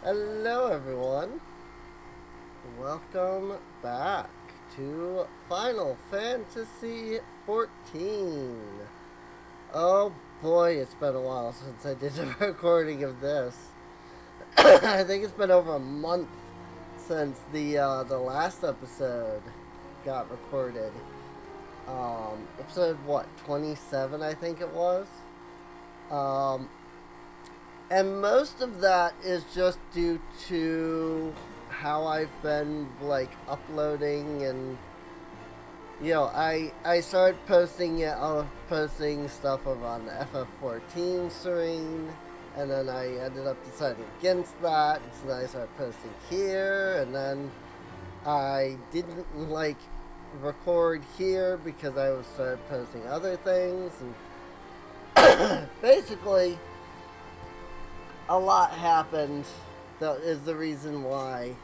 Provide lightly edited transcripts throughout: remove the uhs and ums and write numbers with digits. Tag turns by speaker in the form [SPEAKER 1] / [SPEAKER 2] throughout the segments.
[SPEAKER 1] Hello everyone, welcome back to Final Fantasy XIV. Oh boy, it's been a while since I did a recording of this. I think it's been over a month since the last episode got recorded. Episode what, 27 I think it was. And most of that is just due to how I've been, like, uploading and, I started posting stuff over on the FF14 serene, and then I ended up deciding against that, so then I started posting here, and then I didn't, record here because I was started posting other things, and basically a lot happened. That is the reason why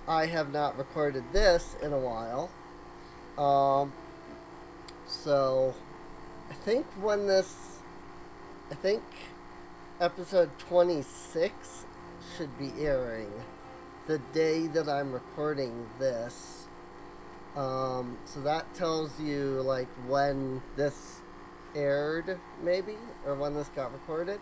[SPEAKER 1] I have not recorded this in a while. So I think episode 26 should be airing the day that I'm recording this. So that tells you like when this aired, maybe, or when this got recorded.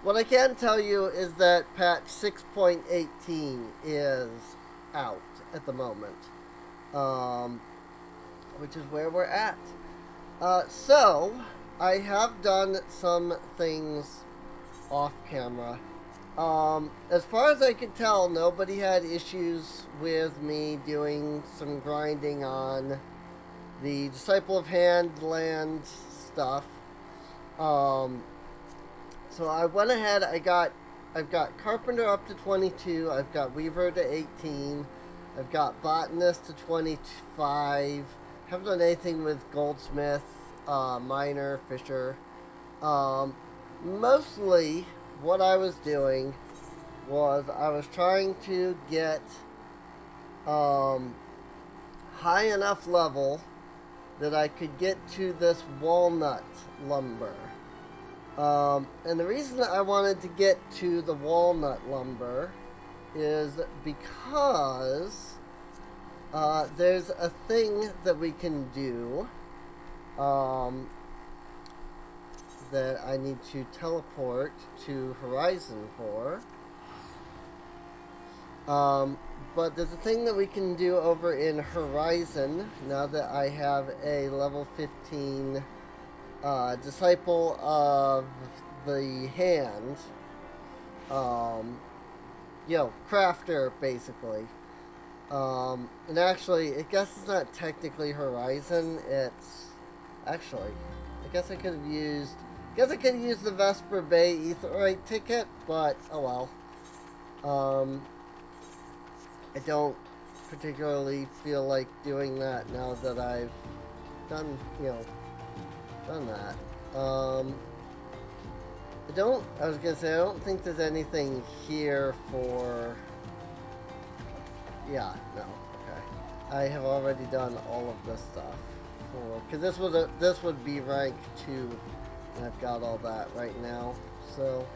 [SPEAKER 1] What I can tell you is that patch 6.18 is out at the moment, which is where we're at. So, I have done some things off camera. As far as I could tell, nobody had issues with me doing some grinding on the Disciple of Handland stuff. So I went ahead, I've got Carpenter up to 22, I've got Weaver to 18, I've got Botanist to 25, haven't done anything with Goldsmith, Miner, Fisher. Mostly what I was doing was I was trying to get high enough level that I could get to this walnut lumber. And the reason I wanted to get to the walnut lumber is because there's a thing that we can do that I need to teleport to Horizon for. But there's a thing that we can do over in Horizon now that I have a level 15 Disciple of the Hand, crafter, basically. And actually, I guess it's not technically Horizon, it's, actually, I guess I could have used the Vesper Bay Aetheryte ticket, but, oh well. I don't particularly feel like doing that now that I've done that. I don't think there's anything here for, no, okay. I have already done all of this stuff because this would be rank 2, and I've got all that right now. So,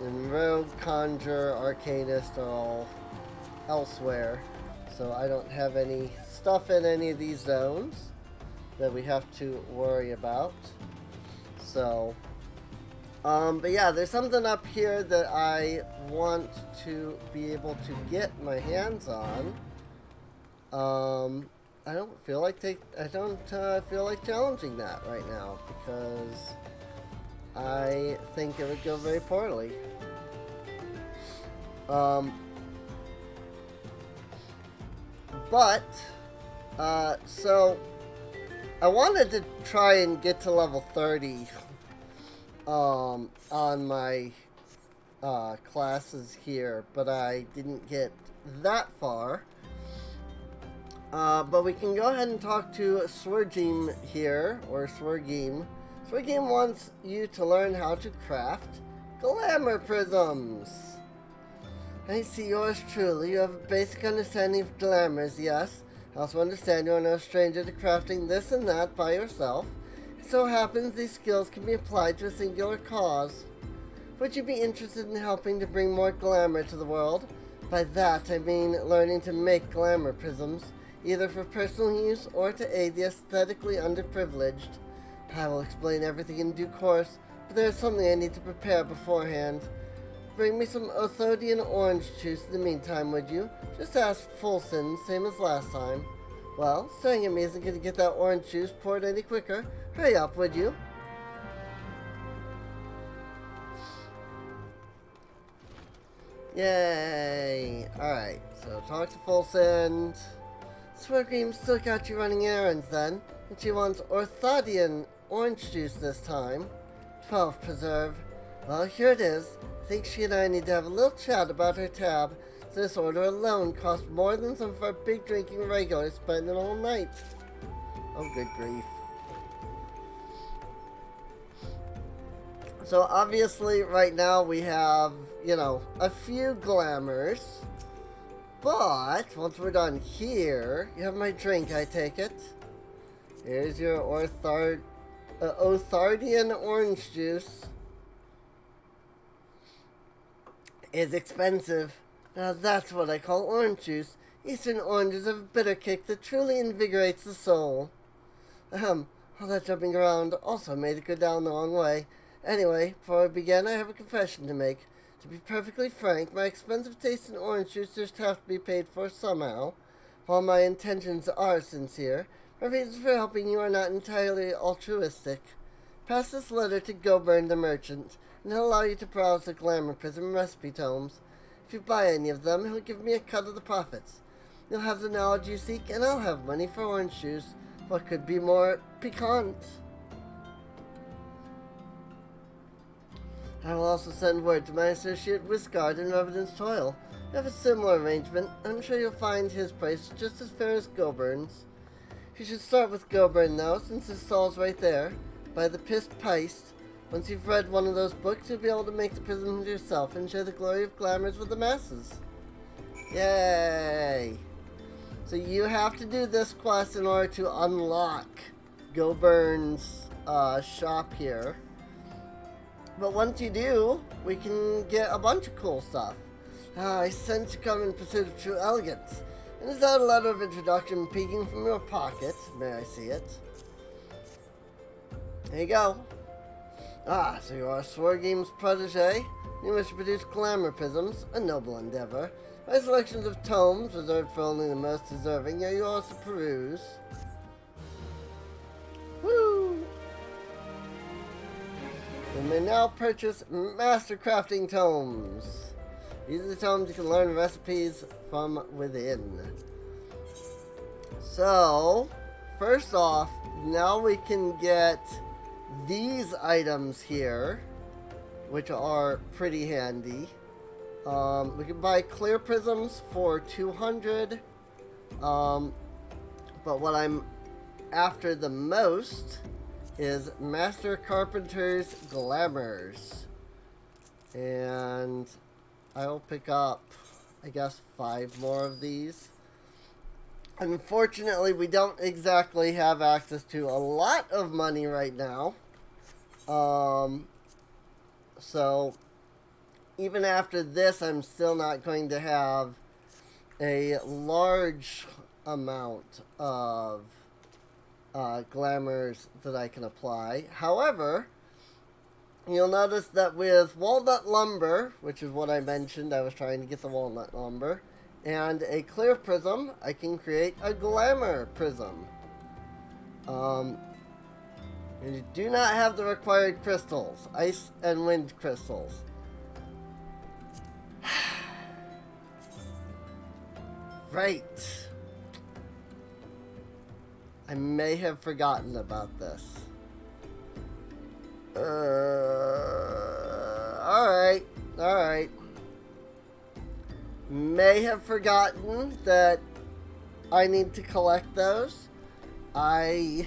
[SPEAKER 1] and Rogue, Conjure, Arcanist are all elsewhere, so I don't have any stuff in any of these zones that we have to worry about. So, but yeah, there's something up here that I want to be able to get my hands on. I don't feel like challenging that right now because I think it would go very poorly. So I wanted to try and get to level 30 on my classes here, but I didn't get that far. But we can go ahead and talk to Swergim here, or Swergim. Swergim wants you to learn how to craft glamour prisms. I see yours truly. You have a basic understanding of glamours, yes. I also understand you are no stranger to crafting this and that by yourself. It so happens these skills can be applied to a singular cause. Would you be interested in helping to bring more glamour to the world? By that, I mean learning to make glamour prisms, either for personal use or to aid the aesthetically underprivileged. I will explain everything in due course, but there is something I need to prepare beforehand. Bring me some Othodian orange juice in the meantime, would you? Just ask Fulson, same as last time. Well, staring at me isn't going to get that orange juice poured any quicker. Hurry up, would you? Yay! Alright, so talk to Fulson. Swergream still got you running errands then, and she wants Orthodian orange juice this time. 12 preserve. Well, here it is. I think she and I need to have a little chat about her tab. So this order alone costs more than some of our big drinking regulars spend an whole night. Oh, good grief. So obviously right now we have, you know, a few glamours. But once we're done here, you have my drink, I take it. Here's your Othardian orange juice. It's expensive. Now that's what I call orange juice. Eastern oranges have a bitter kick that truly invigorates the soul. All that jumping around also made it go down the wrong way. Anyway, before I begin, I have a confession to make. To be perfectly frank, my expensive taste in orange juice just have to be paid for somehow. While my intentions are sincere, my reasons for helping you are not entirely altruistic. Pass this letter to Goburn the merchant, and he'll allow you to browse the Glamour Prism recipe tomes. If you buy any of them, he'll give me a cut of the profits. You'll have the knowledge you seek, and I'll have money for orange juice. What could be more piquant? I will also send word to my associate Wisgard in Revenant's Toil. We have a similar arrangement. I'm sure you'll find his price just as fair as Goburn's. You should start with Goburn, though, since his stall's right there, by the Pissed Peist. Once you've read one of those books, you'll be able to make the prisms yourself and share the glory of glamours with the masses. Yay! So you have to do this quest in order to unlock Goburn's shop here. But once you do, we can get a bunch of cool stuff. I sent you come in pursuit of true elegance. And is that a letter of introduction peeking from your pocket? May I see it? There you go. So you are Swergame's protege. You wish to produce glamour prisms, a noble endeavor. My selections of tomes, reserved for only the most deserving, are yours to peruse. Woo! You may now purchase Master Crafting Tomes. These are the tomes you can learn recipes from within. So, first off, now we can get these items here, which are pretty handy. We can buy clear prisms for 200. But what I'm after the most is Master Carpenter's Glamours. And I'll pick up, I guess, 5 more of these. Unfortunately, we don't exactly have access to a lot of money right now. So even after this, I'm still not going to have a large amount of glamours that I can apply. However, you'll notice that with walnut lumber, which is what I mentioned, I was trying to get the walnut lumber, and a clear prism, I can create a glamour prism. And you do not have the required crystals, ice and wind crystals. Right. I may have forgotten about this. Alright. May have forgotten that I need to collect those. I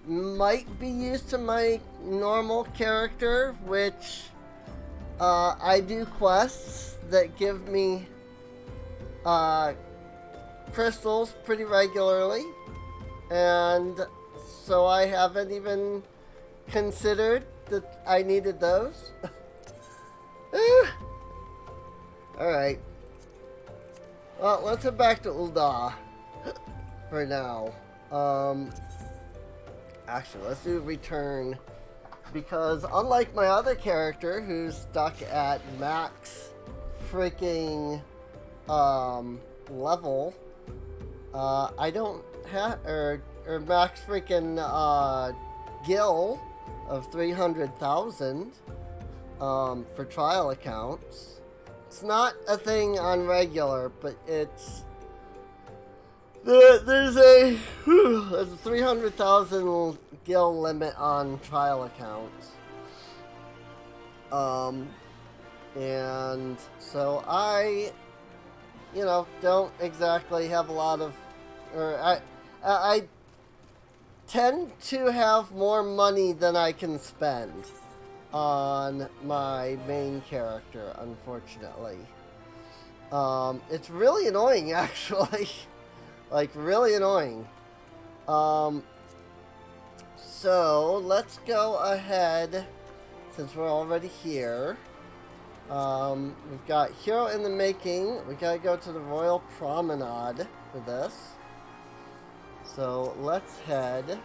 [SPEAKER 1] might be used to my normal character, which I do quests that give me crystals pretty regularly, and so I haven't even considered that I needed those. Alright. Well, let's head back to Ul'dah for now. Actually, let's do return. Because unlike my other character who's stuck at max freaking level, I don't have, or max freaking gil of 300,000 for trial accounts. It's not a thing on regular, but it's there's a 300,000 gil limit on trial accounts. And so I, you know, don't exactly have a lot of, or I tend to have more money than I can spend on my main character, unfortunately. It's really annoying, actually. Like, really annoying. So, let's go ahead, since we're already here. We've got Hero in the Making. We gotta go to the Royal Promenade for this. So, let's head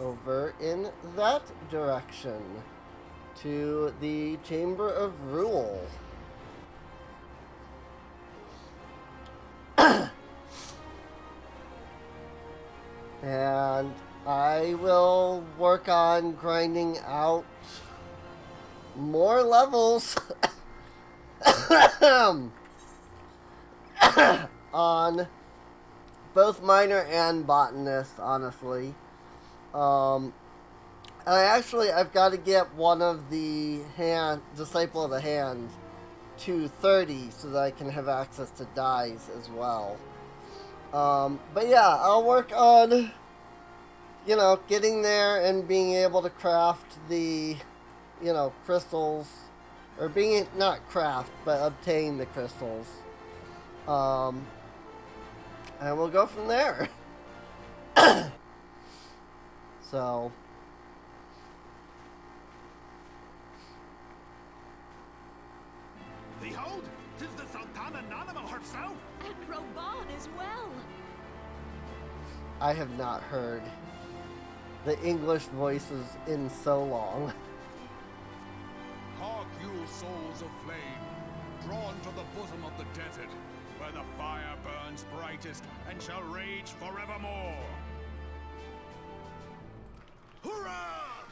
[SPEAKER 1] over in that direction to the Chamber of Rule. And I will work on grinding out more levels on both Miner and Botanist, honestly. I've got to get one of the Disciple of the Hand to 30 so that I can have access to dyes as well. But yeah, I'll work on, you know, getting there and being able to craft the, you know, crystals, or being, not craft, but obtain the crystals. And we'll go from there. So.
[SPEAKER 2] Behold, 'tis the Sultana Nanimo herself!
[SPEAKER 3] And Roban as well!
[SPEAKER 1] I have not heard the English voices in so long.
[SPEAKER 2] Hark you, souls of flame, drawn to the bosom of the desert, where the fire burns brightest and shall rage forevermore. Hurrah!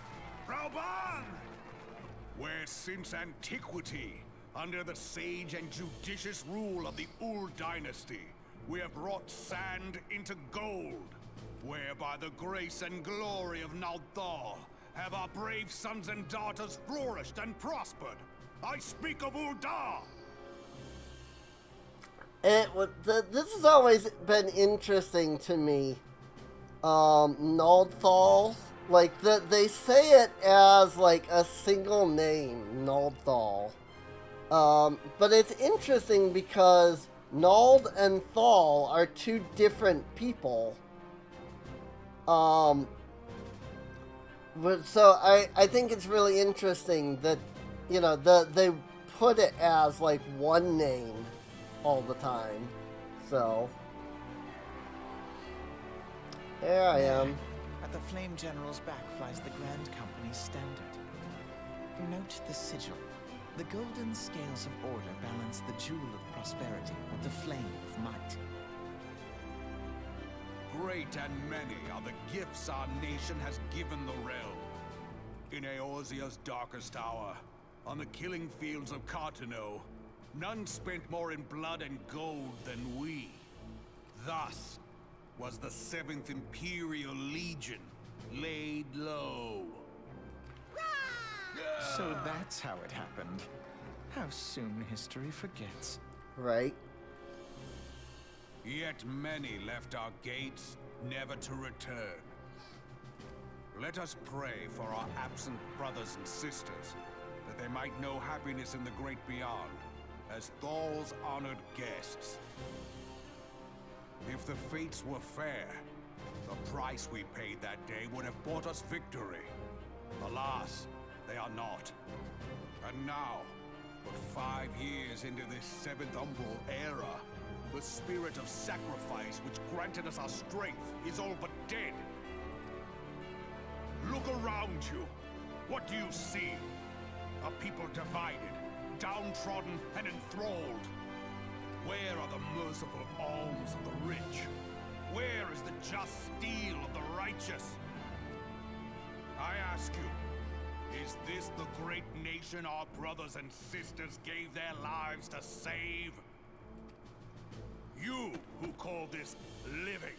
[SPEAKER 2] Rauban! Where since antiquity, under the sage and judicious rule of the Ul dynasty, we have wrought sand into gold, where by the grace and glory of Ul'dah have our brave sons and daughters flourished and prospered. I speak of Ul'dah!
[SPEAKER 1] This has always been interesting to me. Ul'dah, like, they say it as, like, a single name, Ul'dah. But it's interesting because Nald and Thal are two different people. So I think it's really interesting that, you know, they put it as, like, one name all the time. So, there I am.
[SPEAKER 4] At the Flame General's back flies the Grand Company's standard. Note the sigil. The golden scales of order balance the jewel of prosperity with the flame of might.
[SPEAKER 2] Great and many are the gifts our nation has given the realm. In Eorzea's darkest hour, on the killing fields of Cartano, none spent more in blood and gold than we. Thus was the 7th Imperial Legion laid low.
[SPEAKER 4] So that's how it happened. How soon history forgets.
[SPEAKER 1] Right.
[SPEAKER 2] Yet many left our gates, never to return. Let us pray for our absent brothers and sisters, that they might know happiness in the great beyond, as Thal's honored guests. If the fates were fair, the price we paid that day would have bought us victory. Alas, they are not. And now, But 5 years into this 7th Umbral era, the spirit of sacrifice which granted us our strength is all but dead. Look around you. What do you see? A people divided, downtrodden, and enthralled. Where are the merciful alms of the rich? Where is the just steel of the righteous? I ask you, is this the great nation our brothers and sisters gave their lives to save? You who call this living,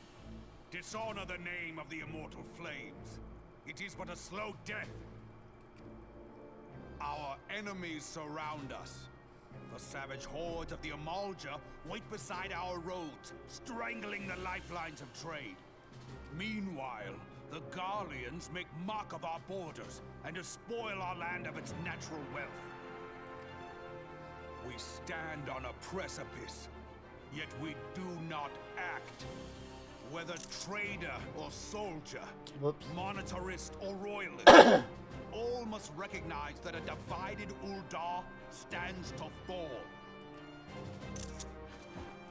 [SPEAKER 2] dishonor the name of the immortal flames. It is but a slow death. Our enemies surround us. The savage hordes of the Ul'dah wait beside our roads, strangling the lifelines of trade. Meanwhile, the Garleans make mock of our borders and despoil our land of its natural wealth. We stand on a precipice, yet we do not act. Whether trader or soldier,
[SPEAKER 1] Whoops.
[SPEAKER 2] monetarist or royalist, all must recognize that a divided Ul'dah stands to fall.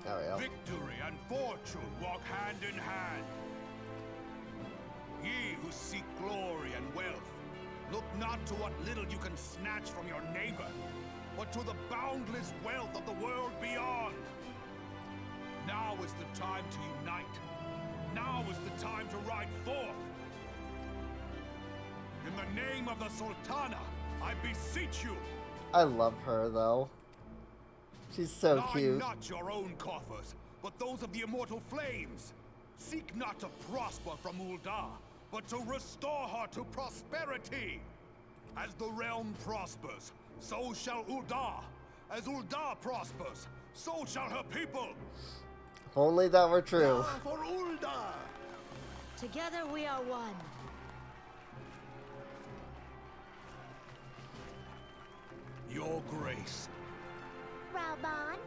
[SPEAKER 1] There we go.
[SPEAKER 2] Victory and fortune walk hand in hand. Ye who seek glory and wealth, look not to what little you can snatch from your neighbor, but to the boundless wealth of the world beyond. Now is the time to unite. Now is the time to ride forth. In the name of the Sultana, I beseech you.
[SPEAKER 1] I love her though. She's so
[SPEAKER 2] Line
[SPEAKER 1] cute.
[SPEAKER 2] not your own coffers, but those of the immortal flames. Seek not to prosper from Ul'dah, but to restore her to prosperity. As the realm prospers, so shall Ul'dah. As Ul'dah prospers, so shall her people.
[SPEAKER 1] If only that were true.
[SPEAKER 2] Now for Ul'dah!
[SPEAKER 3] Together we are one.
[SPEAKER 2] Your grace.
[SPEAKER 5] Raoban?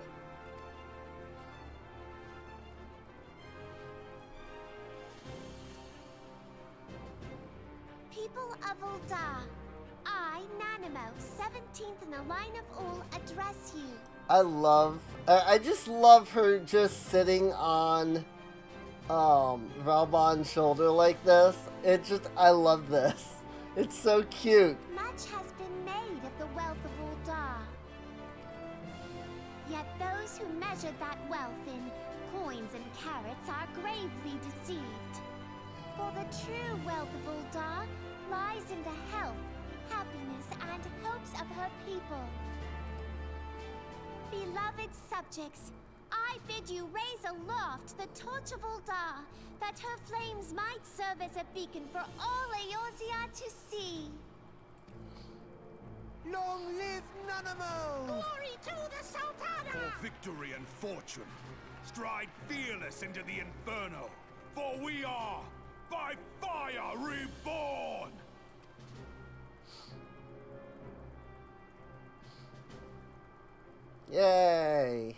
[SPEAKER 5] People of Ul'dah, I, Nanimo, 17th in the line of Ul, address you.
[SPEAKER 1] I just love her just sitting on Raoban's shoulder like this. I love this. It's so cute.
[SPEAKER 5] Much has been made of the wealth of Ul'dah. Yet those who measure that wealth in coins and carats are gravely deceived. For the true wealth of Ul'dah lies in the health, happiness, and hopes of her people. Beloved subjects, I bid you raise aloft the torch of Ul'dah, that her flames might serve as a beacon for all Eorzea to see.
[SPEAKER 4] Long live Nanamo!
[SPEAKER 5] Glory to the Sultana!
[SPEAKER 2] For victory and fortune, stride fearless into the inferno, for we are, by fire, reborn!
[SPEAKER 1] Yay.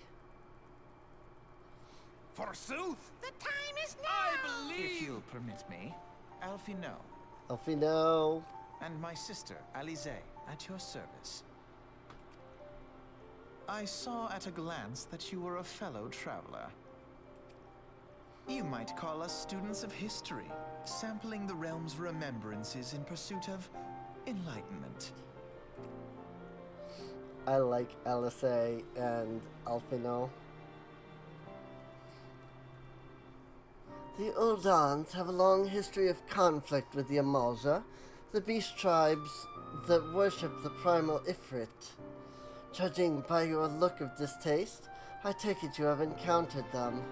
[SPEAKER 2] Forsooth!
[SPEAKER 5] The time is now!
[SPEAKER 2] I believe...
[SPEAKER 4] If you'll permit me, Alfino,
[SPEAKER 1] Elfino.
[SPEAKER 4] and my sister, Alize, at your service. I saw at a glance that you were a fellow traveler. You might call us students of history, sampling the realm's remembrances in pursuit of enlightenment.
[SPEAKER 1] I like Alice and Alfino. The Uldans have a long history of conflict with the Ul'dah, the beast tribes that worship the primal Ifrit. Judging by your look of distaste, I take it you have encountered them.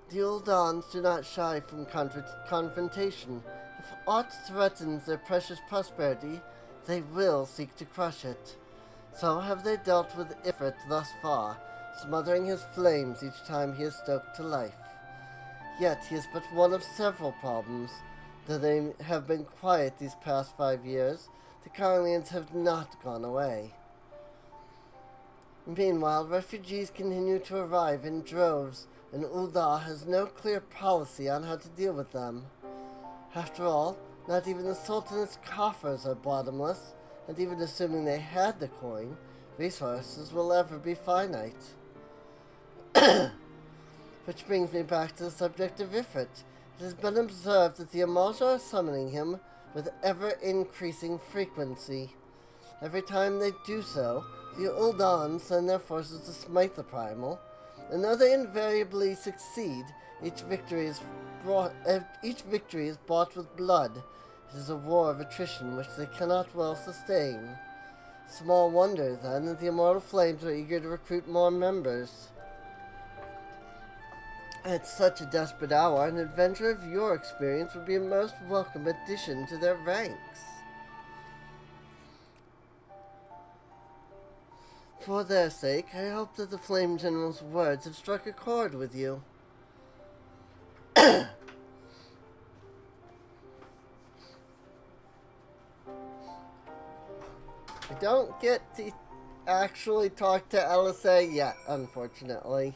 [SPEAKER 1] The Uldans do not shy from confrontation. If aught threatens their precious prosperity, they will seek to crush it. So have they dealt with Ifrit thus far, smothering his flames each time he is stoked to life. Yet he is but one of several problems. Though they have been quiet these past 5 years, the Garleans have not gone away. Meanwhile, refugees continue to arrive in droves, and Ul'dah has no clear policy on how to deal with them. After all, not even the Sultan's coffers are bottomless, And even assuming they had the coin, resources will ever be finite. Which brings me back to the subject of Ifrit. It has been observed that the Immortal are summoning him with ever-increasing frequency. Every time they do so, the Ul'dah send their forces to smite the Primal, and though they invariably succeed, each victory is bought with blood. It is a war of attrition which they cannot well sustain. Small wonder, then, that the Immortal Flames are eager to recruit more members. At such a desperate hour, an adventurer of your experience would be a most welcome addition to their ranks. For their sake, I hope that the Flame General's words have struck a chord with you. I don't get to actually talk to LSA yet, unfortunately.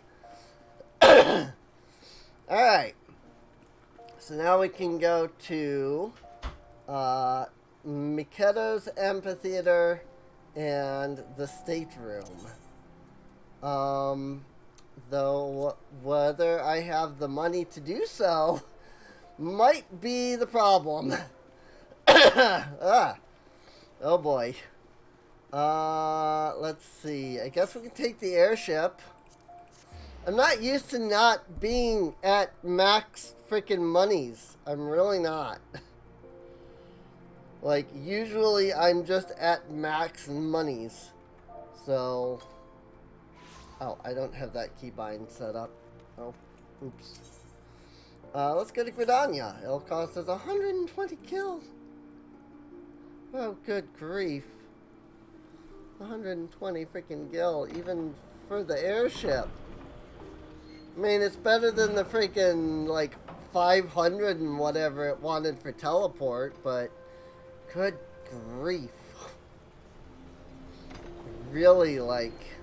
[SPEAKER 1] Alright. So now we can go to Mikedo's Amphitheater and the stateroom. Though whether I have the money to do so might be the problem. Oh boy. Let's see. I guess we can take the airship. I'm not used to not being at max freaking monies. I'm really not. Like, usually I'm just at max monies. So... Oh, I don't have that keybind set up. Oh, oops. Let's go to Gridania. It'll cost us 120 kills. Oh, good grief. 120 freaking gil, even for the airship. I mean, it's better than the freaking, like, 500 and whatever it wanted for teleport, but good grief. Really, like,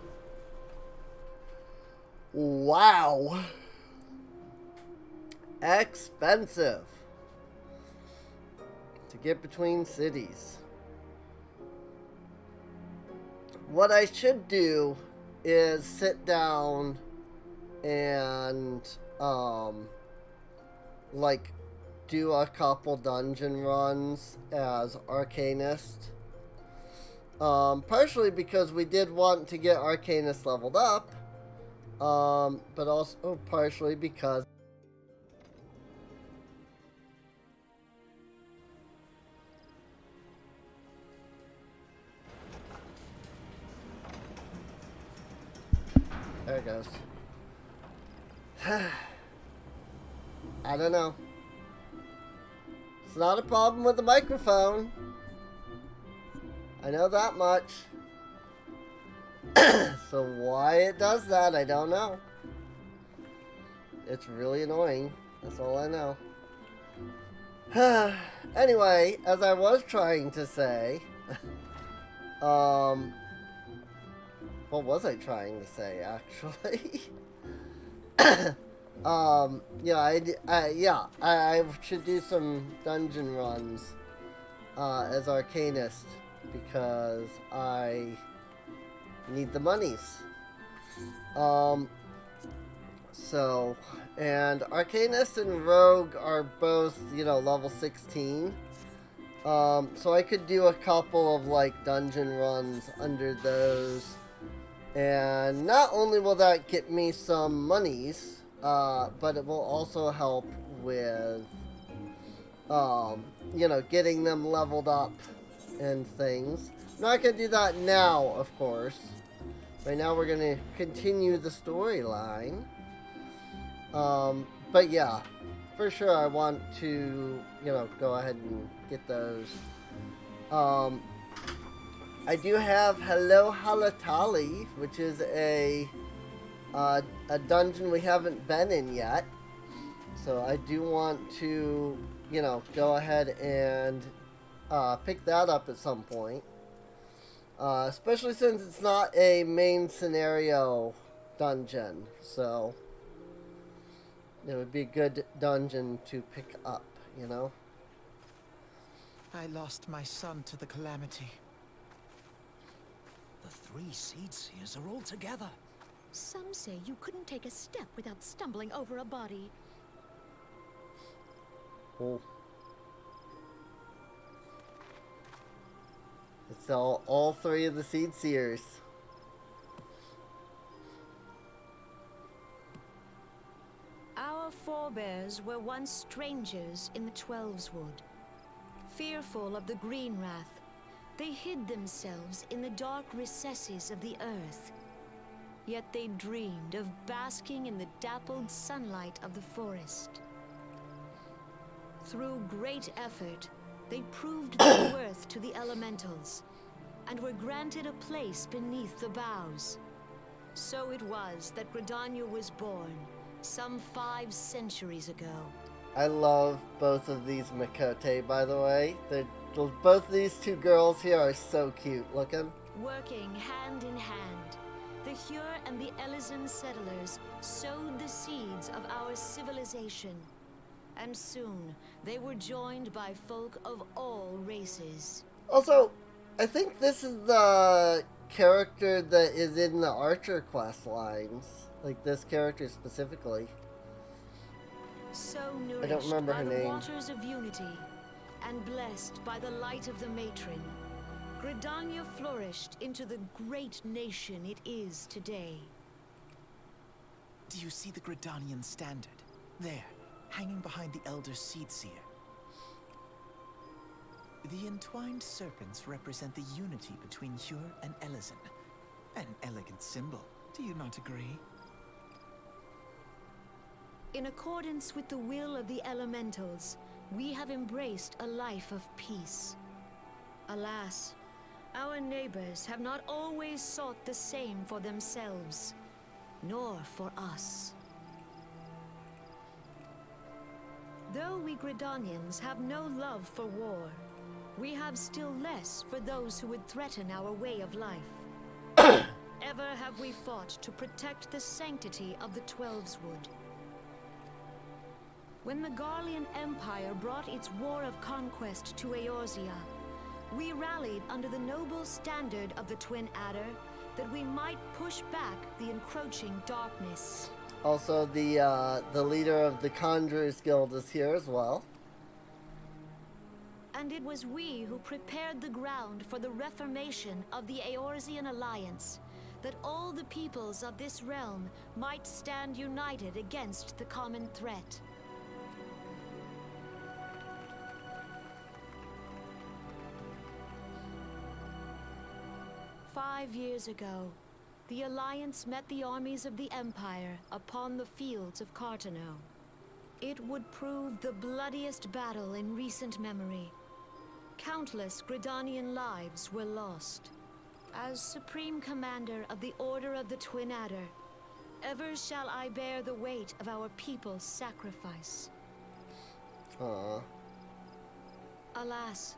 [SPEAKER 1] wow. Expensive to get between cities. What I should do is sit down and like do a couple dungeon runs as Arcanist. Partially because we did want to get Arcanist leveled up, but also partially because there it goes. I don't know. It's not a problem with the microphone. I know that much. So why it does that, I don't know. It's really annoying. That's all I know. Anyway, as I was trying to say, what was I trying to say, actually? I should do some dungeon runs as Arcanist because I need the monies. And Arcanist and Rogue are both, level 16. So I could do a couple of, like, dungeon runs under those. And not only will that get me some monies, but it will also help with, getting them leveled up and things. I'm not going to do that now, of course. Right now we're going to continue the storyline. But yeah, for sure I want to, go ahead and get those. I do have Hello Halatali, which is a dungeon we haven't been in yet. So I do want to, go ahead and pick that up at some point. Especially since it's not a main scenario dungeon. So it would be a good dungeon to pick up,
[SPEAKER 4] I lost my son to the calamity.
[SPEAKER 6] 3 Seed Seers are all together.
[SPEAKER 3] Some say you couldn't take a step without stumbling over a body.
[SPEAKER 1] Oh. It's all 3 of the Seed Seers.
[SPEAKER 3] Our forebears were once strangers in the Twelveswood. Fearful of the Green Wrath, they hid themselves in the dark recesses of the earth. Yet they dreamed of basking in the dappled sunlight of the forest. Through great effort, they proved their worth to the elementals, and were granted a place beneath the boughs. So it was that Gridania was born, some 5 centuries ago.
[SPEAKER 1] I love both of these Mikote, by the way. Both of these 2 girls here are so cute looking.
[SPEAKER 3] Working hand in hand, the Hyur and the Elysian settlers sowed the seeds of our civilization. And soon, they were joined by folk of all races.
[SPEAKER 1] Also, I think this is the character that is in the Archer quest lines. Like, this character specifically.
[SPEAKER 3] So
[SPEAKER 1] I don't remember
[SPEAKER 3] by
[SPEAKER 1] her
[SPEAKER 3] the
[SPEAKER 1] name.
[SPEAKER 3] waters of unity, and blessed by the light of the matron, Gridania flourished into the great nation it is today.
[SPEAKER 4] Do you see the Gridanian standard? There, hanging behind the Elder Seed Seer. The entwined serpents represent the unity between Hyur and Elysian. An elegant symbol, do you not agree?
[SPEAKER 3] In accordance with the will of the elementals, we have embraced a life of peace. Alas, our neighbors have not always sought the same for themselves, nor for us. Though we Gridanians have no love for war, we have still less for those who would threaten our way of life. Ever have we fought to protect the sanctity of the Twelveswood. When the Garlean Empire brought its war of conquest to Eorzea, we rallied under the noble standard of the Twin Adder that we might push back the encroaching darkness.
[SPEAKER 1] Also, the leader of the Conjurers Guild is here as well.
[SPEAKER 3] And it was we who prepared the ground for the reformation of the Eorzean Alliance, that all the peoples of this realm might stand united against the common threat. "5 years ago, the Alliance met the armies of the Empire upon the fields of Cartano. It would prove the bloodiest battle in recent memory. Countless Gridanian lives were lost. As Supreme Commander of the Order of the Twin Adder, ever shall I bear the weight of our people's sacrifice."
[SPEAKER 1] Aww.
[SPEAKER 3] Alas,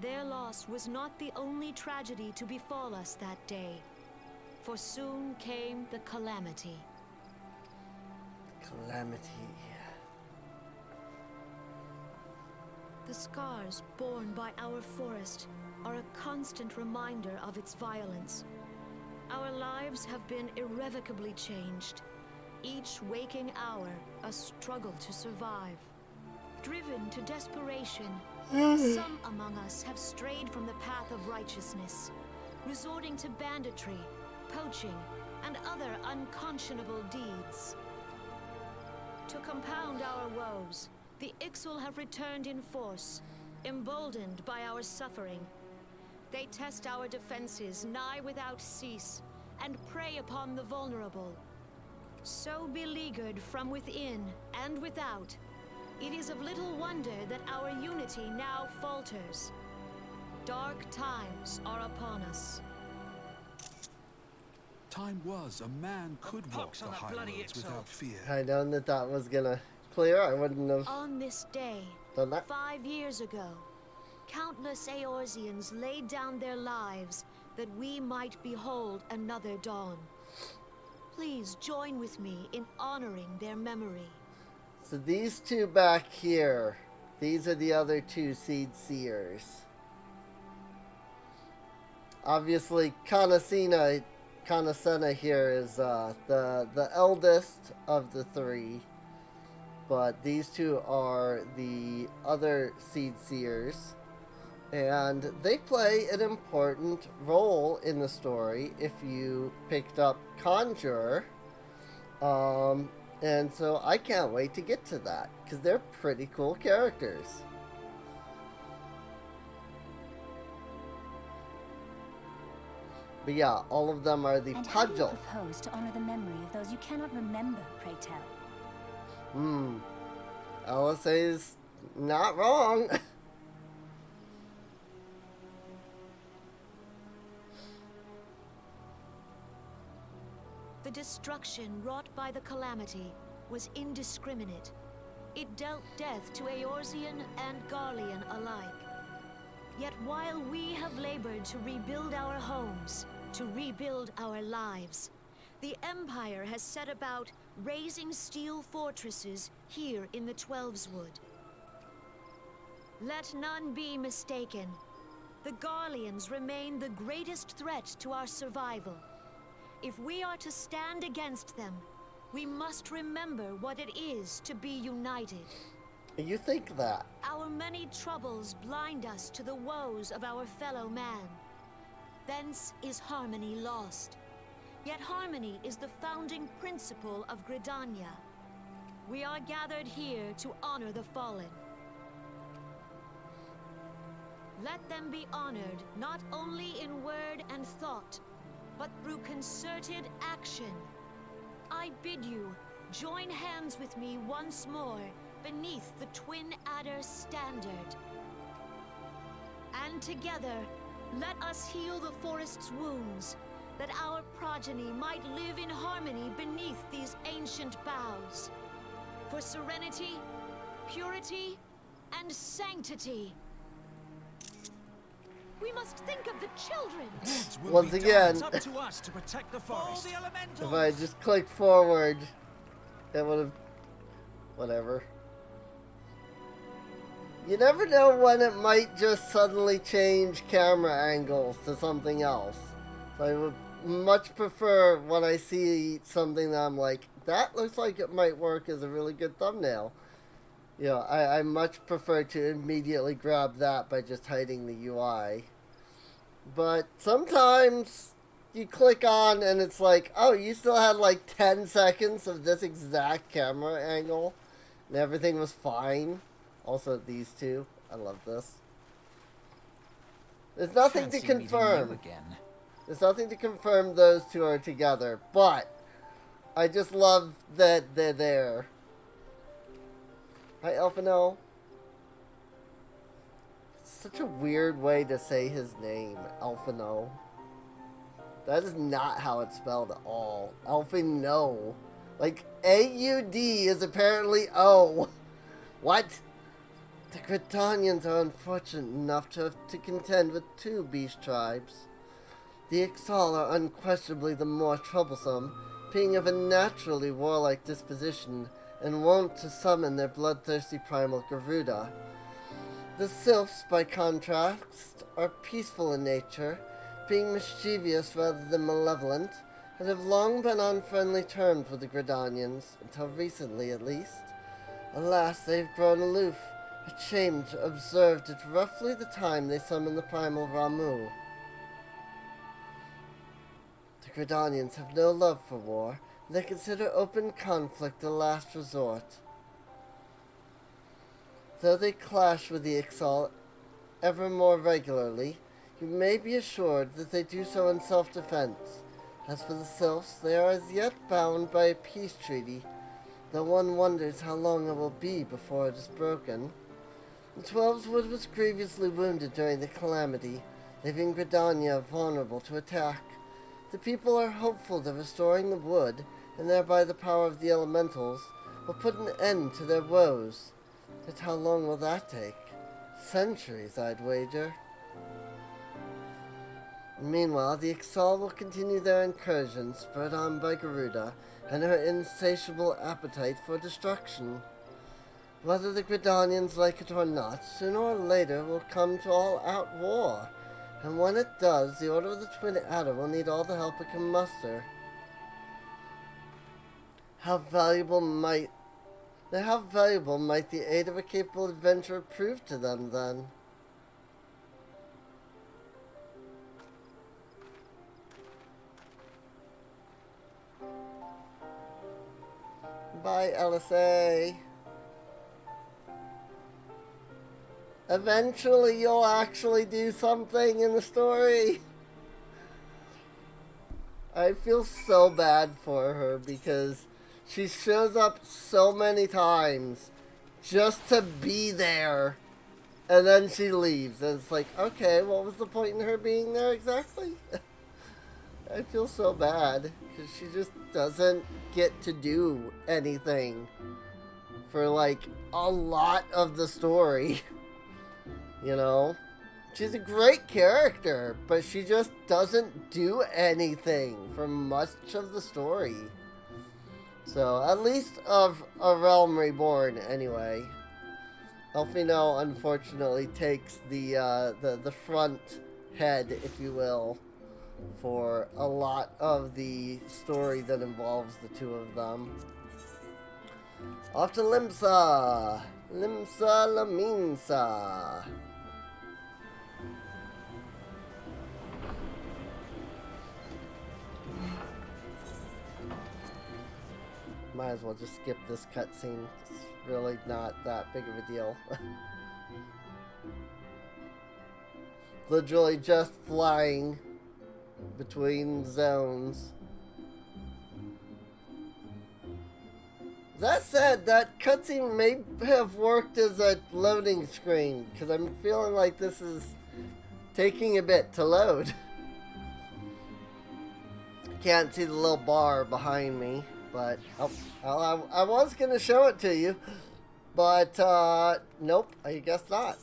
[SPEAKER 3] their loss was not the only tragedy to befall us that day, for soon came the calamity.
[SPEAKER 1] Calamity.
[SPEAKER 3] The scars borne by our forest are a constant reminder of its violence. Our lives have been irrevocably changed, each waking hour a struggle to survive. Driven to desperation, some among us have strayed from the path of righteousness, resorting to banditry, poaching, and other unconscionable deeds. To compound our woes, the Ixal have returned in force, emboldened by our suffering. They test our defenses nigh without cease, and prey upon the vulnerable. So beleaguered from within and without, it is of little wonder that our unity now falters. Dark times are upon us.
[SPEAKER 7] Time was a man could walk the high roads without fear.
[SPEAKER 1] I known that was gonna clear. I wouldn't have
[SPEAKER 3] On this day,
[SPEAKER 1] done that.
[SPEAKER 3] 5 years ago, countless Eorzeans laid down their lives that we might behold another dawn. Please join with me in honoring their memory.
[SPEAKER 1] So these 2 back here, these are the other 2 Seed Seers. obviously Kanasena here is the eldest of the three, but these two are the other Seed Seers, and they play an important role in the story if you picked up Conjurer. And so I can't wait to get to that, because they're pretty cool characters. But yeah, all of them are the
[SPEAKER 8] And how do you
[SPEAKER 1] Pudgel.
[SPEAKER 8] propose to honor the memory of those you cannot remember, pray tell?
[SPEAKER 1] LSA is not wrong.
[SPEAKER 3] The destruction wrought by the calamity was indiscriminate. It dealt death to Eorzean and Garlean alike. Yet while we have labored to rebuild our homes, to rebuild our lives, the Empire has set about raising steel fortresses here in the Twelveswood. Let none be mistaken. The Garleans remain the greatest threat to our survival. If we are to stand against them, we must remember what it is to be united.
[SPEAKER 1] You think that?
[SPEAKER 3] Our many troubles blind us to the woes of our fellow man. Thence is harmony lost. Yet harmony is the founding principle of Gridania. We are gathered here to honor the fallen. Let them be honored not only in word and thought, but through concerted action. I bid you, join hands with me once more beneath the Twin Adder standard. And together, let us heal the forest's wounds, that our progeny might live in harmony beneath these ancient boughs. For serenity, purity, and sanctity. We must think of the children.
[SPEAKER 1] Once again,
[SPEAKER 6] It's up to us to protect the forest.
[SPEAKER 4] All the elementals!
[SPEAKER 1] if I just clicked forward, it would have... Whatever. You never know when it might just suddenly change camera angles to something else. So I would much prefer when I see something that I'm like, that looks like it might work as a really good thumbnail. You know, I much prefer to immediately grab that by just hiding the UI. But sometimes you click on and it's like, oh, you still had like 10 seconds of this exact camera angle and everything was fine. Also these two. I love this. There's nothing to
[SPEAKER 4] Fancy meeting
[SPEAKER 1] confirm.
[SPEAKER 4] you again.
[SPEAKER 1] There's nothing to confirm those two are together, but I just love that they're there. Hi, Elfino. Such a weird way to say his name, Elfino. That is not how it's spelled at all. Elfino. Like, A-U-D is apparently O. What? The Gridanians are unfortunate enough to have to contend with two beast tribes. The Ixal are unquestionably the more troublesome, being of a naturally warlike disposition, and wont to summon their bloodthirsty primal Garuda. The Sylphs, by contrast, are peaceful in nature, being mischievous rather than malevolent, and have long been on friendly terms with the Gridanians, until recently at least. Alas, they have grown aloof, a change observed at roughly the time they summoned the primal Ramu. The Gridanians have no love for war, and they consider open conflict a last resort. Though they clash with the Ixal ever more regularly, you may be assured that they do so in self-defense. As for the Sylphs, they are as yet bound by a peace treaty, though one wonders how long it will be before it is broken. The Twelveswood was grievously wounded during the calamity, leaving Gridania vulnerable to attack. The people are hopeful that restoring the wood, and thereby the power of the elementals, will put an end to their woes. But how long will that take? Centuries, I'd wager. Meanwhile, the Ixal will continue their incursions, spurred on by Garuda, and her insatiable appetite for destruction. Whether the Gridanians like it or not, sooner or later will come to all-out war, And when it does, the Order of the Twin Adder will need all the help it can muster. How valuable might the aid of a capable adventurer prove to them, then? Bye, LSA. Eventually, you'll actually do something in the story. I feel so bad for her because she shows up so many times just to be there, and then she leaves. And it's like, okay, what was the point in her being there exactly? I feel so bad because she just doesn't get to do anything for like a lot of the story. You know? She's a great character, but she just doesn't do anything for much of the story. So, at least of A Realm Reborn, anyway. Elfino, unfortunately, takes the front head, if you will, for a lot of the story that involves the two of them. Off to Limsa! Limsa Laminsa! Might as well just skip this cutscene. It's really not that big of a deal. Literally just flying between zones. That said, that cutscene may have worked as a loading screen, because I'm feeling like this is taking a bit to load. Can't see the little bar behind me. But, I was going to show it to you, but, nope, I guess not.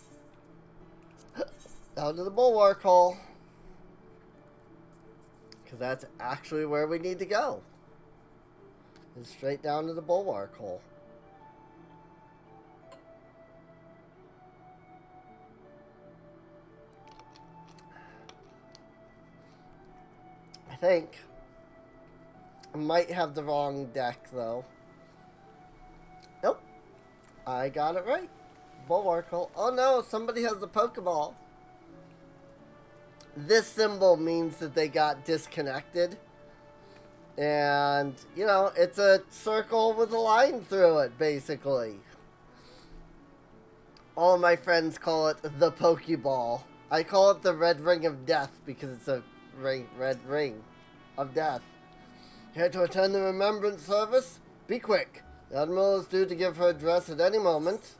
[SPEAKER 1] Down to the bulwark hole. Because that's actually where we need to go. It's straight down to the bulwark hole. I think. Might have the wrong deck, though. Nope. I got it right. Bulwark hole. Oh no, somebody has the Pokeball. This symbol means that they got disconnected. And, you know, it's a circle with a line through it, basically. All of my friends call it the Pokeball. I call it the Red Ring of Death because it's a red ring of death. Here to attend the remembrance service? Be quick. The Admiral is due to give her address at any moment.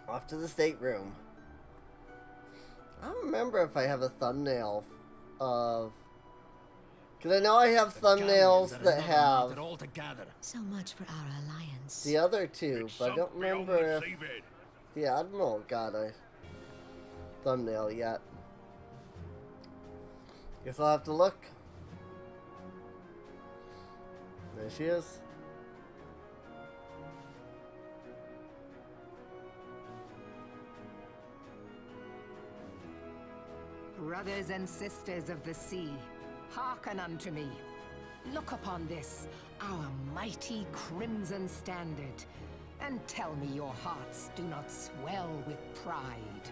[SPEAKER 1] Off to the stateroom. I don't remember if I have a thumbnail of... Because I know I have thumbnails that have...
[SPEAKER 3] So much for our alliance.
[SPEAKER 1] The other two, but I don't remember if the Admiral got a thumbnail yet. Guess I'll have to look. There she is.
[SPEAKER 9] Brothers and sisters of the sea, hearken unto me. Look upon this, our mighty crimson standard, and tell me your hearts do not swell with pride.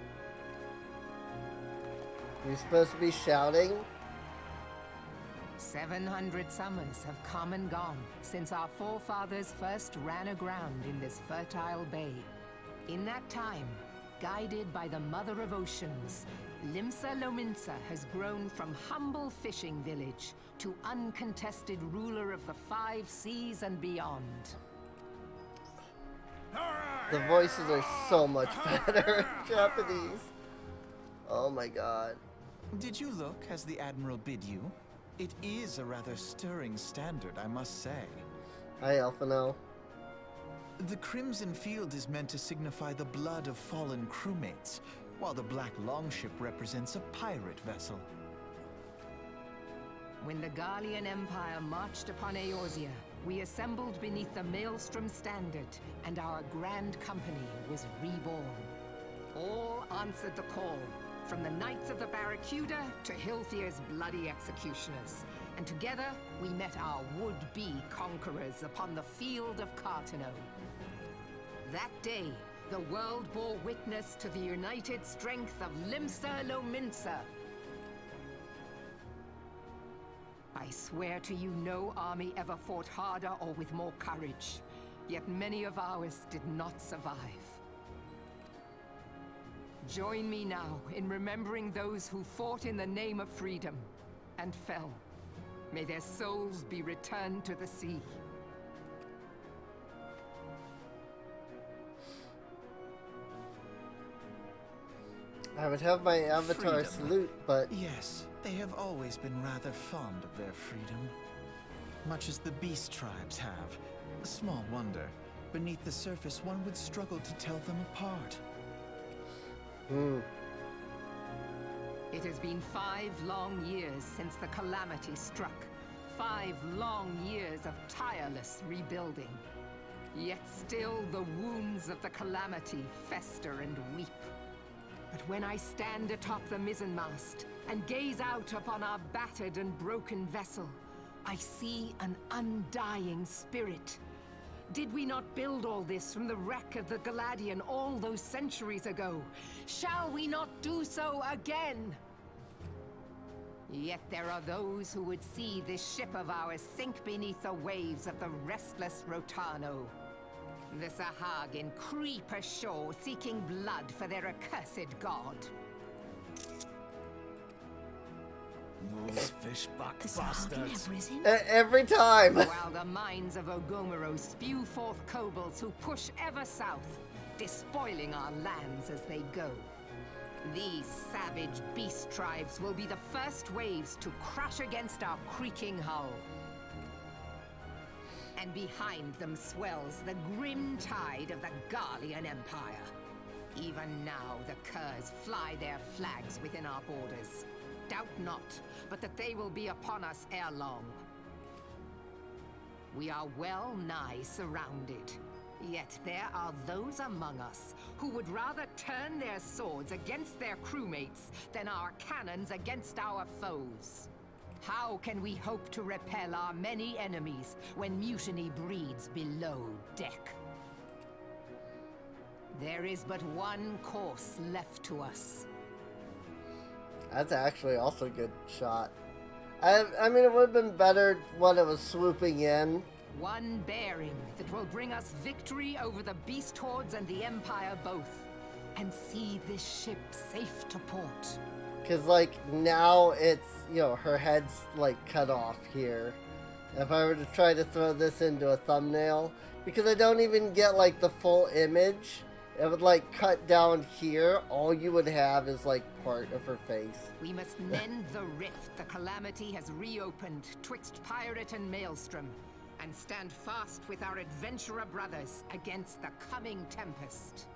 [SPEAKER 1] You're supposed to be shouting?
[SPEAKER 9] 700 summers have come and gone since our forefathers first ran aground in this fertile bay. In that time, guided by the Mother of Oceans, Limsa Lominsa has grown from humble fishing village to uncontested ruler of the 5 seas and beyond.
[SPEAKER 1] The voices are so much better in Japanese. Oh my god.
[SPEAKER 4] Did you look as the Admiral bid you? It is a rather stirring standard, I must say.
[SPEAKER 1] Hi, Elfino.
[SPEAKER 4] The Crimson Field is meant to signify the blood of fallen crewmates, while the Black Longship represents a pirate vessel.
[SPEAKER 9] When the Gallian Empire marched upon Eorzea, we assembled beneath the Maelstrom Standard, and our Grand Company was reborn. All answered the call, from the Knights of the Barracuda to Hilthier's bloody executioners. And together, we met our would-be conquerors upon the field of Cartano. That day, the world bore witness to the united strength of Limsa Lominsa. I swear to you, no army ever fought harder or with more courage. Yet many of ours did not survive. Join me now in remembering those who fought in the name of freedom and fell. May their souls be returned to the sea.
[SPEAKER 1] I would have my avatar
[SPEAKER 4] Freedom.
[SPEAKER 1] salute, but
[SPEAKER 4] Yes, they have always been rather fond of their freedom. Much as the beast tribes have. Small wonder. Beneath the surface, one would struggle to tell them apart.
[SPEAKER 9] It has been 5 long years since the calamity struck. 5 long years of tireless rebuilding. Yet still the wounds of the calamity fester and weep. But when I stand atop the mizzenmast and gaze out upon our battered and broken vessel, I see an undying spirit. Did we not build all this from the wreck of the Galadian all those centuries ago? Shall we not do so again? Yet there are those who would see this ship of ours sink beneath the waves of the restless Rotano. The Sahagin creep ashore seeking blood for their accursed god.
[SPEAKER 6] Those fishbuck
[SPEAKER 3] The Sahagin
[SPEAKER 6] bastards.
[SPEAKER 3] have risen?
[SPEAKER 1] every time.
[SPEAKER 9] While the mines of Ogomero spew forth kobolds who push ever south, despoiling our lands as they go. These savage beast tribes will be the first waves to crash against our creaking hull. And behind them swells the grim tide of the Garlean Empire. Even now, the Curs fly their flags within our borders. Doubt not, but that they will be upon us ere long. We are well nigh surrounded. Yet there are those among us who would rather turn their swords against their crewmates than our cannons against our foes. How can we hope to repel our many enemies when mutiny breeds below deck? There is but one course left to us.
[SPEAKER 1] That's actually also a good shot. I mean, it would have been better when it was swooping in.
[SPEAKER 9] One bearing that will bring us victory over the beast hordes and the Empire both, and see this ship safe to port.
[SPEAKER 1] Because, like, now it's, you know, her head's, like, cut off here. If I were to try to throw this into a thumbnail, because I don't even get, like, the full image, it would, like, cut down here. All you would have is, like, part of her face.
[SPEAKER 9] We must mend the rift the calamity has reopened twixt pirate and maelstrom, and stand fast with our adventurer brothers against the coming tempest.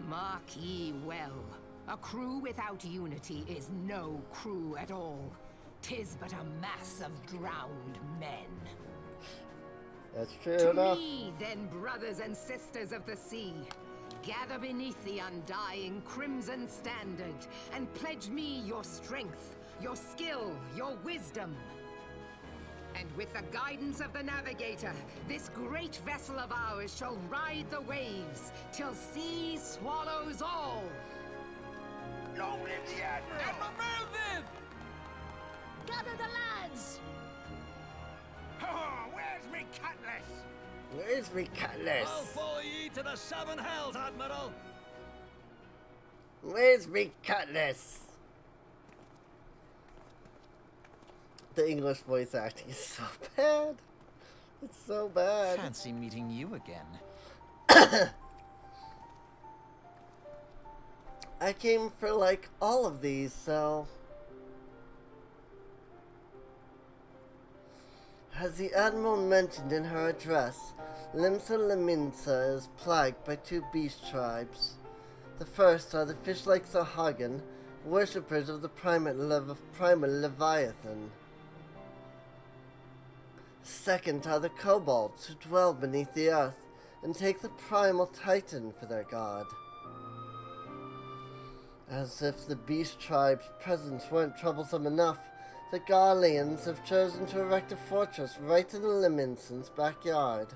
[SPEAKER 9] Mark ye well. A crew without unity is no crew at all. 'Tis but a mass of drowned men.
[SPEAKER 1] That's true
[SPEAKER 9] To
[SPEAKER 1] enough.
[SPEAKER 9] me, then, brothers and sisters of the sea, gather beneath the undying crimson standard, and pledge me your strength, your skill, your wisdom. And with the guidance of the navigator, this great vessel of ours shall ride the waves till sea swallows all.
[SPEAKER 6] Long live the Admiral! Admiral then!
[SPEAKER 3] Gather the lads!
[SPEAKER 2] Oh, where's me cutlass?
[SPEAKER 1] Where's me cutlass?
[SPEAKER 6] I'll follow ye to the 7 hells, Admiral!
[SPEAKER 1] Where's me cutlass? The English voice acting is so bad. It's so bad.
[SPEAKER 4] Fancy meeting you again.
[SPEAKER 1] I came for, like, all of these, so... As the Admiral mentioned in her address, Limsa Lominsa is plagued by 2 beast tribes. The first are the fish-like Sahagin, worshippers of the primal Leviathan. Second are the kobolds, who dwell beneath the earth and take the primal Titan for their god. As if the Beast Tribe's presence weren't troublesome enough, the Garleans have chosen to erect a fortress right in the Limenson's backyard.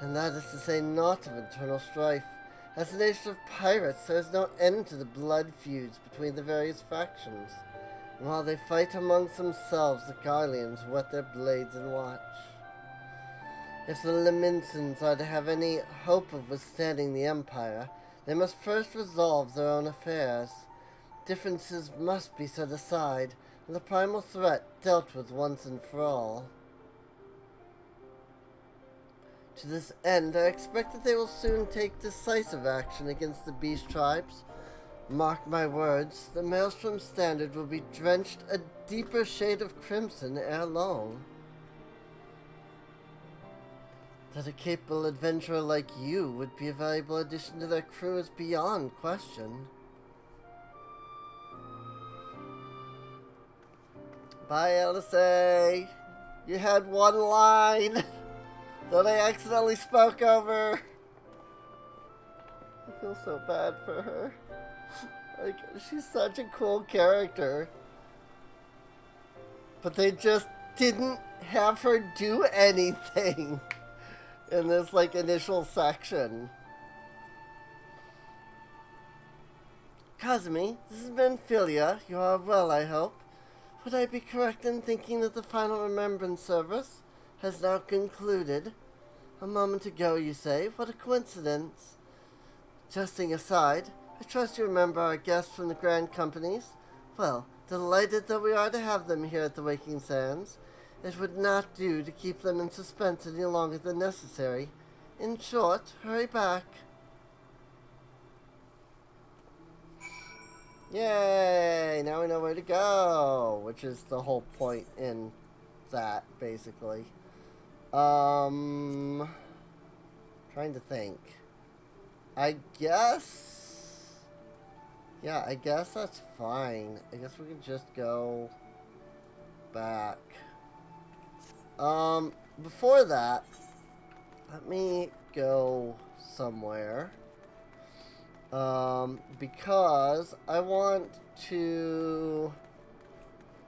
[SPEAKER 1] And that is to say naught of internal strife. As a nation of pirates, there is no end to the blood feuds between the various factions. And while they fight amongst themselves, the Garleans whet their blades and watch. If the Limensons are to have any hope of withstanding the Empire, they must first resolve their own affairs. Differences must be set aside, and the primal threat dealt with once and for all. To this end, I expect that they will soon take decisive action against the Beast Tribes. Mark my words, the Maelstrom Standard will be drenched a deeper shade of crimson ere long. That a capable adventurer like you would be a valuable addition to their crew is beyond question. Bye, LSA. You had one line that I accidentally spoke over. I feel so bad for her. Like, she's such a cool character. But they just didn't have her do anything in this, like, initial section. Kazumi, this has been Philia. You are well, I hope. Would I be correct in thinking that the final remembrance service has now concluded? A moment ago, you say? What a coincidence. Jesting aside, I trust you remember our guests from the Grand Companies. Well, delighted that we are to have them here at the Waking Sands. It would not do to keep them in suspense any longer than necessary. In short, hurry back. Yay! Now we know where to go, which is the whole point in that, basically. Trying to think. I guess... Yeah, I guess that's fine. I guess we can just go back. Before that, let me go somewhere. Because I want to...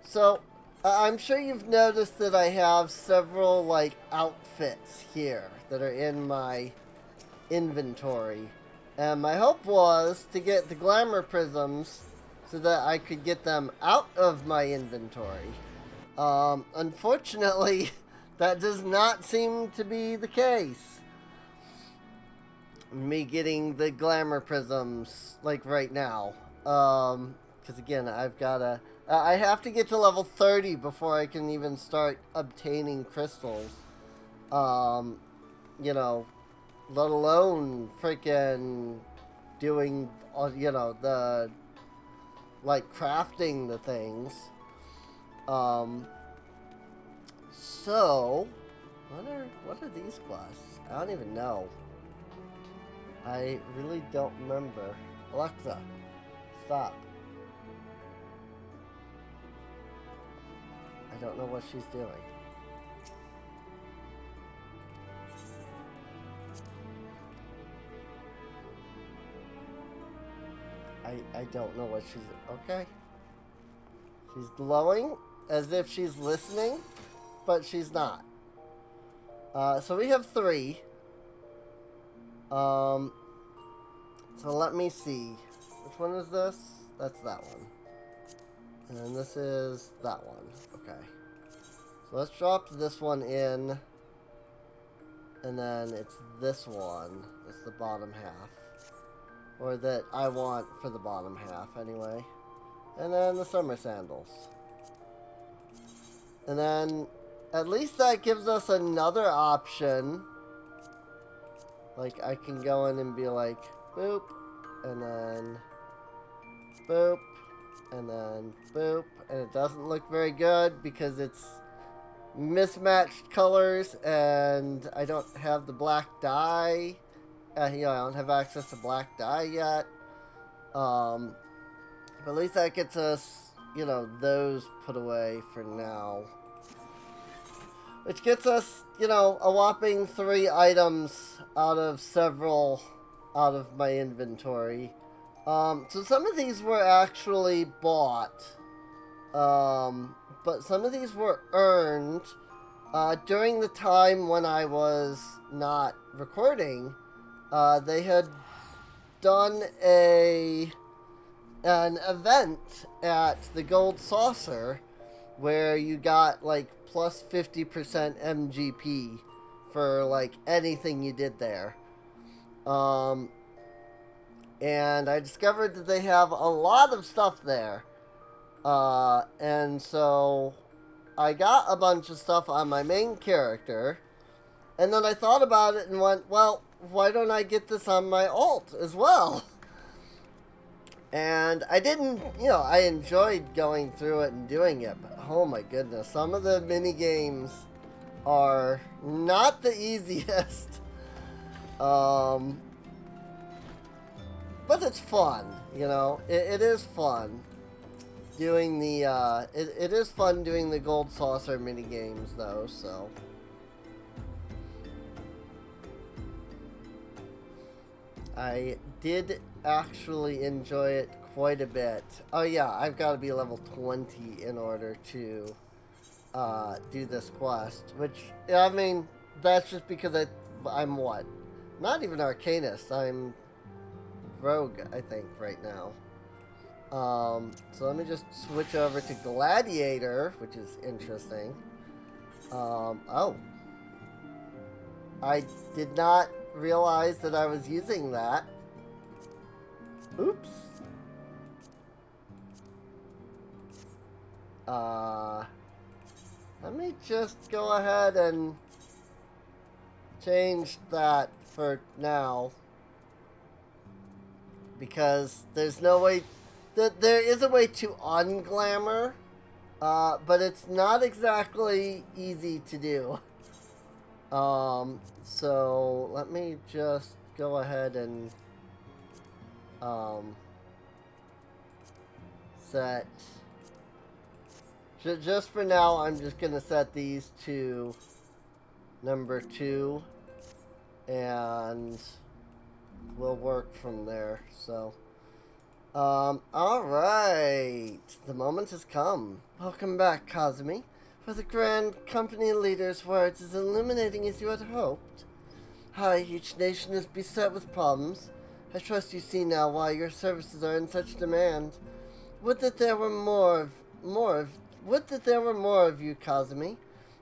[SPEAKER 1] So, I'm sure you've noticed that I have several, like, outfits here that are in my inventory. And my hope was to get the glamour prisms so that I could get them out of my inventory. Unfortunately, that does not seem to be the case. Me getting the glamour prisms, like, right now. Because again, I've gotta... I have to get to level 30 before I can even start obtaining crystals. You know, let alone freaking doing, you know, the, like, crafting the things. So, what are these quests? I don't even know. I really don't remember. Alexa, stop. I don't know what she's doing. I don't know what she's... Okay. She's glowing as if she's listening, but she's not. So we have 3. So let me see. Which one is this? That's that one. And then this is that one. Okay. So let's drop this one in. And then it's this one. It's the bottom half. Or that I want for the bottom half, anyway. And then the summer sandals. And then, at least that gives us another option. Like, I can go in and be like, boop, and then boop, and then boop. And it doesn't look very good because it's mismatched colors and I don't have the black dye. You know, I don't have access to black dye yet. But at least that gets us, you know, those put away for now. Which gets us, you know, a whopping 3 items out of several out of my inventory. So some of these were actually bought, but some of these were earned during the time when I was not recording. They had done an event at the Gold Saucer where you got like plus 50% MGP for like anything you did there. And I discovered that they have a lot of stuff there. And so I got a bunch of stuff on my main character. And then I thought about it and went, well, why don't I get this on my alt as well? And I didn't, I enjoyed going through it and doing it. But oh my goodness, some of the mini games are not the easiest. But it's fun, it is fun doing the, it is fun doing the Gold Saucer mini games though, so. I did actually enjoy it quite a bit. Oh yeah, I've got to be level 20 in order to do this quest, which, I mean, that's just because I'm what? Not even Arcanist, I'm Rogue, I think, right now. So let me just switch over to Gladiator, which is interesting. Oh. I did not realize that I was using that. Oops. Let me just go ahead and change that for now. Because there's no way... There is a way to unglamour, but it's not exactly easy to do. So let me just go ahead and set... Just for now, I'm just going to set these to number 2, and we'll work from there, so... alright, the moment has come. Welcome back, Kazumi. For the Grand Company leader's words as illuminating as you had hoped. Hi, each nation is beset with problems. I trust you see now why your services are in such demand. Would that there were more of you, Kazumi.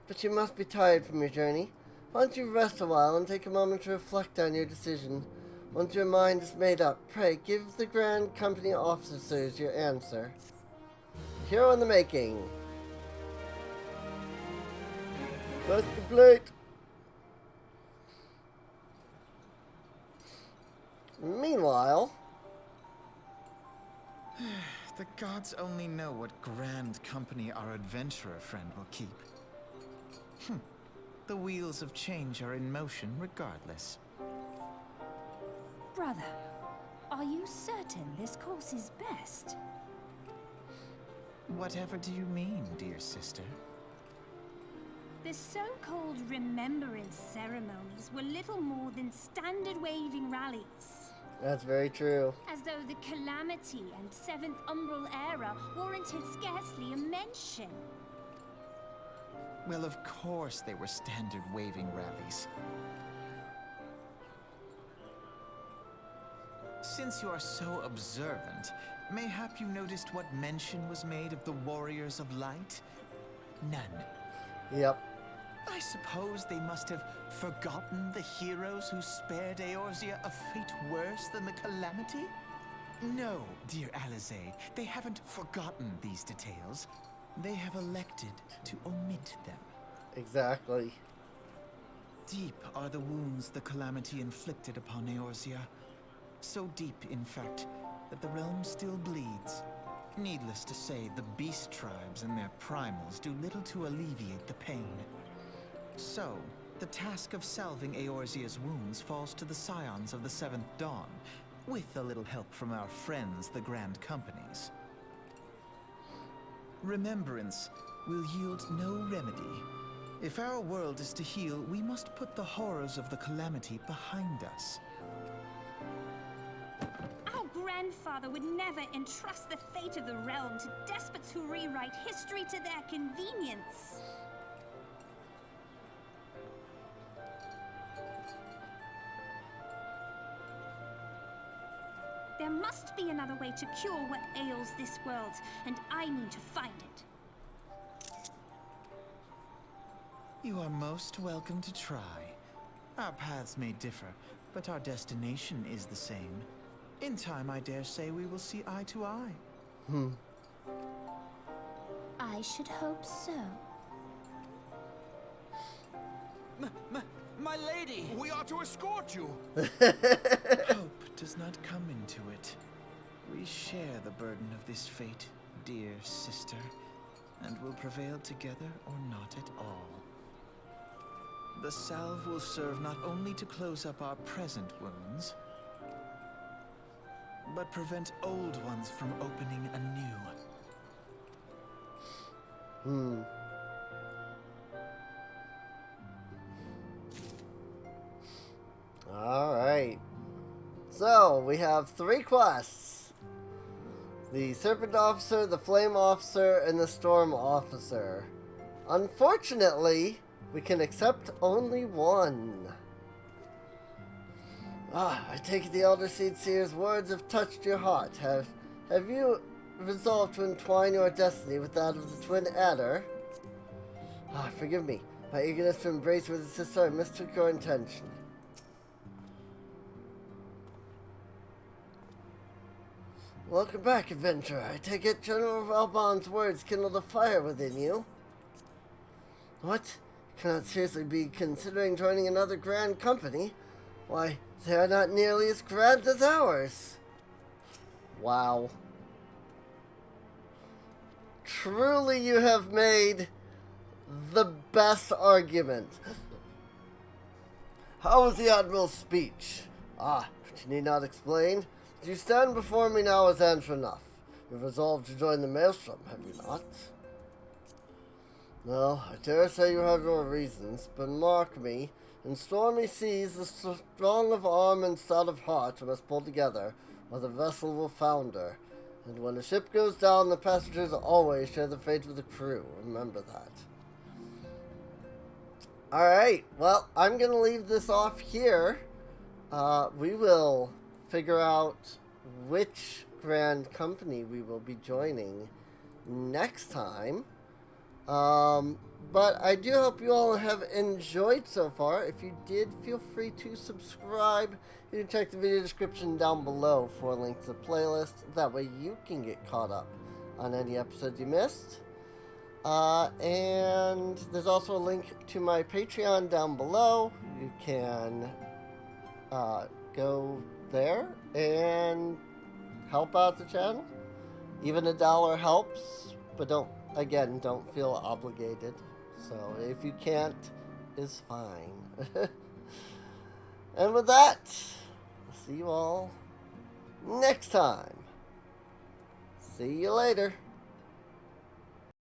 [SPEAKER 1] But you must be tired from your journey. Why don't you rest a while and take a moment to reflect on your decision? Once your mind is made up, pray give the Grand Company officers your answer. Hero in the making. Quest complete. Meanwhile...
[SPEAKER 4] The gods only know what Grand Company our adventurer friend will keep. The wheels of change are in motion regardless.
[SPEAKER 8] Brother, are you certain this course is best?
[SPEAKER 4] Whatever do you mean, dear sister?
[SPEAKER 8] The so-called remembrance ceremonies were little more than standard waving rallies.
[SPEAKER 1] That's very true.
[SPEAKER 8] As though the Calamity and 7th Umbral era warranted scarcely a mention.
[SPEAKER 4] Well, of course they were standard waving rallies. Since you are so observant, mayhap you noticed what mention was made of the Warriors of Light? None.
[SPEAKER 1] Yep.
[SPEAKER 4] I suppose they must have forgotten the heroes who spared Eorzea a fate worse than the Calamity? No, dear Alisaie, they haven't forgotten these details. They have elected to omit them.
[SPEAKER 1] Exactly.
[SPEAKER 4] Deep are the wounds the Calamity inflicted upon Eorzea. So deep, in fact, that the realm still bleeds. Needless to say, the beast tribes and their primals do little to alleviate the pain. So, the task of salving Eorzea's wounds falls to the scions of the 7th Dawn, with a little help from our friends, the Grand Companies. Remembrance will yield no remedy. If our world is to heal, we must put the horrors of the Calamity behind us.
[SPEAKER 8] Our grandfather father would never entrust the fate of the realm to despots who rewrite history to their convenience. There must be another way to cure what ails this world, and I mean to find it.
[SPEAKER 4] You are most welcome to try. Our paths may differ, but our destination is the same. In time, I dare say we will see eye to eye.
[SPEAKER 5] I should hope so.
[SPEAKER 6] My lady! We are to escort you!
[SPEAKER 4] Hope does not come into it. We share the burden of this fate, dear sister, and will prevail together or not at all. The salve will serve not only to close up our present wounds, but prevent old ones from opening anew.
[SPEAKER 1] Alright. So, we have 3 quests. The Serpent Officer, the Flame Officer, and the Storm Officer. Unfortunately, we can accept only one. I take it the Elder Seed Seer's words have touched your heart. Have you resolved to entwine your destiny with that of the Twin Adder? Forgive me. My eagerness to embrace with his sister, I mistook your intention. Welcome back, adventurer. I take it General Valbon's words kindled a fire within you. What? You cannot seriously be considering joining another grand company? Why, they are not nearly as grand as ours. Wow. Truly you have made the best argument. How was the Admiral's speech? But you need not explain. You stand before me now as answer enough. You've resolved to join the Maelstrom, have you not? Well, I dare say you have your reasons, but mark me, in stormy seas the strong of arm and stout of heart must pull together, or the vessel will founder. And when a ship goes down, the passengers always share the fate of the crew. Remember that. Alright, well, I'm going to leave this off here. We will figure out which grand company we will be joining next time. But I do hope you all have enjoyed so far. If you did, feel free to subscribe. You can check the video description down below for a link to the playlist. That way you can get caught up on any episodes you missed. And there's also a link to my Patreon down below. You can go there and help out the channel. Even $1 helps, but don't feel obligated. So if you can't, it's fine. And with that, I'll see you all next time. See you later.